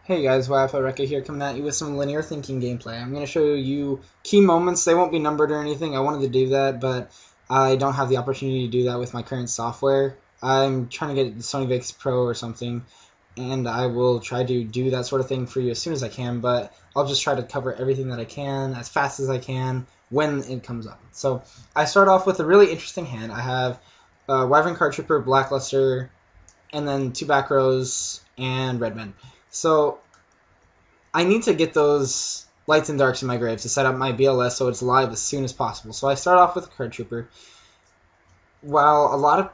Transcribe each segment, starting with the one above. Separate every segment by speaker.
Speaker 1: Hey guys, Rekka here, coming at you with some linear thinking gameplay. I'm going to show you key moments. They won't be numbered or anything. I wanted to do that, but I don't have the opportunity to do that with my current software. I'm trying to get Sony Vegas Pro or something, and I will try to do that sort of thing for you as soon as I can, but I'll just try to cover everything that I can as fast as I can when it comes up. So I start off with a really interesting hand. I have Wyvern Card Trooper, Blackluster, and then two back rows and Redmen. So I need to get those lights and darks in my grave to set up my BLS so it's live as soon as possible. So I start off with a Card Trooper. While a lot of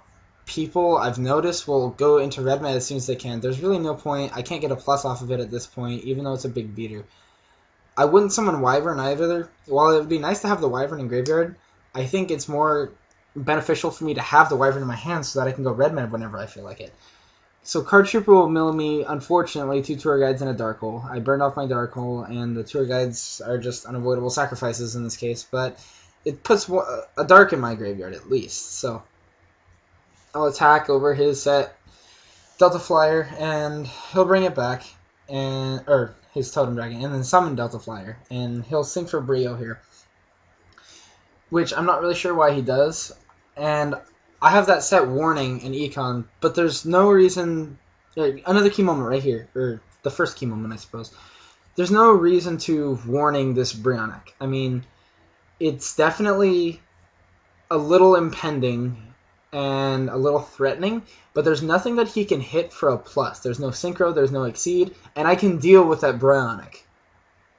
Speaker 1: people I've noticed will go into Red Med as soon as they can, there's really no point. I can't get a plus off of it at this point, even though it's a big beater. I wouldn't summon Wyvern either. While it would be nice to have the Wyvern in Graveyard, I think it's more beneficial for me to have the Wyvern in my hand so that I can go Red Med whenever I feel like it. So Card Trooper will mill me, unfortunately, 2 Tour Guides and a Dark Hole. I burned off my Dark Hole, and the Tour Guides are just unavoidable sacrifices in this case, but it puts a Dark in my graveyard at least. So I'll attack over his set Delta Flyer, and he'll bring it back, or his Totem Dragon, and then summon Delta Flyer, and he'll sink for Brio here, which I'm not really sure why he does, and I have that set Warning in Econ, but there's no reason... Another key moment right here, or the first key moment, I suppose. There's no reason to Warning this Brionac. I mean, it's definitely a little impending and a little threatening, but there's nothing that he can hit for a plus. There's no Synchro, there's no Exceed, and I can deal with that Brionac.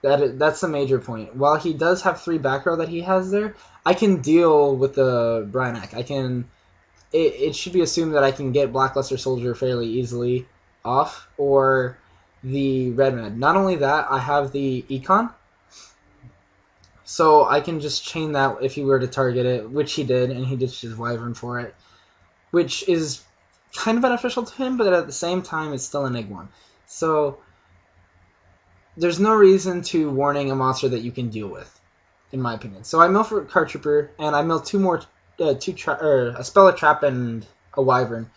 Speaker 1: That's the major point. While he does have 3 back row that he has there, I can deal with the Brionac. It should be assumed that I can get Blackluster Soldier fairly easily off, or the Red Med. Not only that, I have the Econ, so I can just chain that if he were to target it, which he did, and he ditched his Wyvern for it, which is kind of beneficial to him, but at the same time, it's still an egg one. So there's no reason to Warning a monster that you can deal with, in my opinion. So I mill for Card Trooper, and I mill 2 more... a Spell Trap and a Wyvern,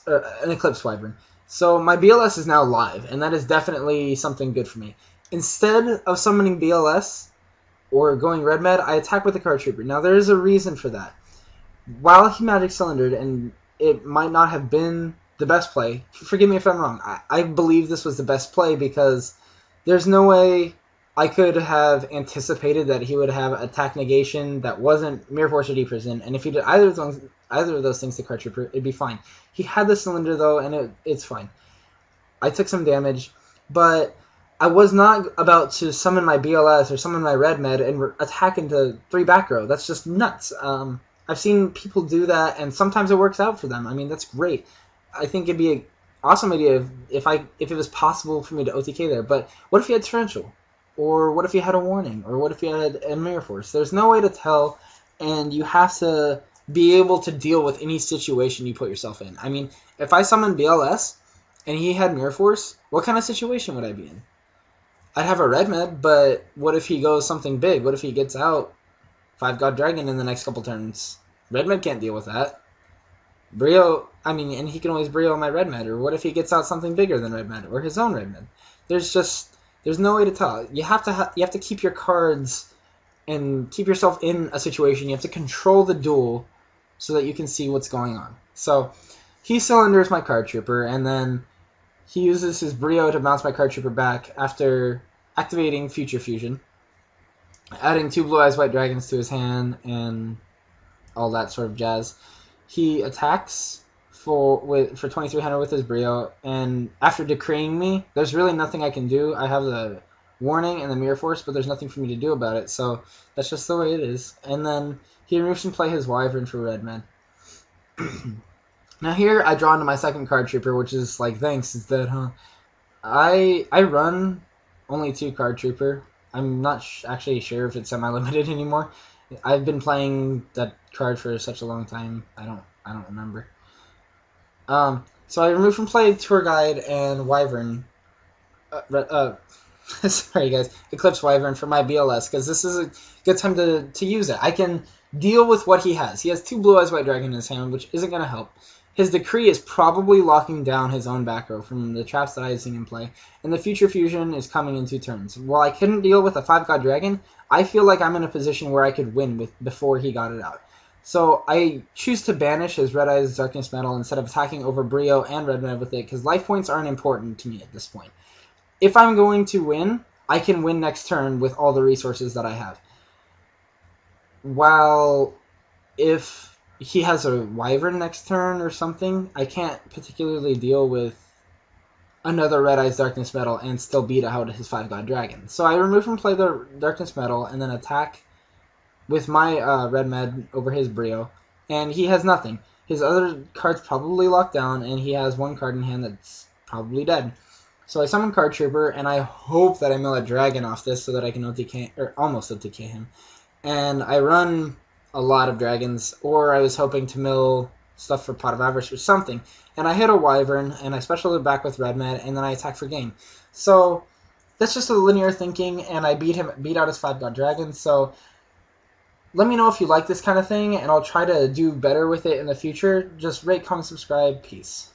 Speaker 1: an Eclipse Wyvern. So my BLS is now live, and that is definitely something good for me. Instead of summoning BLS or going Red Med, I attack with the Card Trooper. Now there is a reason for that. While he Magic Cylindered, and it might not have been the best play, forgive me if I'm wrong, I believe this was the best play because there's no way I could have anticipated that he would have attack negation that wasn't Mirror Force or Deep Prison, and if he did either of those things to Card Trooper, it'd be fine. He had the cylinder though, and it's fine. I took some damage, but I was not about to summon my BLS or summon my Red Med and attack into 3 back row. That's just nuts. I've seen people do that, and sometimes it works out for them. I mean, that's great. I think it'd be an awesome idea if it was possible for me to OTK there. But what if he had Torrential? Or what if you had a Warning? Or what if you had a Mirror Force? There's no way to tell, and you have to be able to deal with any situation you put yourself in. I mean, if I summoned BLS and he had Mirror Force, what kind of situation would I be in? I'd have a Red Med, but what if he goes something big? What if he gets out 5 God Dragon in the next couple turns? Red Med can't deal with that. Brio, and he can always Brio my Red Med, or what if he gets out something bigger than Red Med, or his own Red Med? There's no way to tell. You have to keep your cards and keep yourself in a situation. You have to control the duel so that you can see what's going on. So he cylinders my Card Trooper, and then he uses his Brio to bounce my Card Trooper back after activating Future Fusion, adding 2 Blue Eyes White Dragons to his hand, and all that sort of jazz. He attacks for 2300 with his Brio, and after decreeing me, there's really nothing I can do. I have the Warning and the Mirror Force, but there's nothing for me to do about it, so that's just the way it is. And then he removes and play his Wyvern for Red Man. Now here I draw into my second Card Trooper, which is like, thanks, it's dead, huh? I run only 2 Card Trooper. I'm not actually sure if it's semi-limited anymore. I've been playing that card for such a long time, I don't remember. So I removed from play Tour Guide and Wyvern. Sorry guys, Eclipse Wyvern for my BLS, because this is a good time to use it. I can deal with what he has. He has 2 Blue Eyes White Dragon in his hand, which isn't going to help. His Decree is probably locking down his own back row from the traps that I had seen him play, and the Future Fusion is coming in 2 turns. While I couldn't deal with a 5-God Dragon, I feel like I'm in a position where I could win before he got it out. So I choose to banish his Red Eyes Darkness Metal instead of attacking over Brio and Red Med with it, because life points aren't important to me at this point. If I'm going to win, I can win next turn with all the resources that I have. While if he has a Wyvern next turn or something, I can't particularly deal with another Red Eyes Darkness Metal and still beat out his 5-God Dragon. So I remove from play the Darkness Metal and then attack with my Red Med over his Brio, and he has nothing. His other card's probably locked down, and he has 1 card in hand that's probably dead. So I summon Card Trooper, and I hope that I mill a dragon off this so that I can OTK, or almost OTK him. And I run a lot of dragons, or I was hoping to mill stuff for Pot of Avarice or something. And I hit a Wyvern, and I special it back with Red Med, and then I attack for game. So that's just a linear thinking, and I beat out his 5-God Dragon. So let me know if you like this kind of thing, and I'll try to do better with it in the future. Just rate, comment, subscribe. Peace.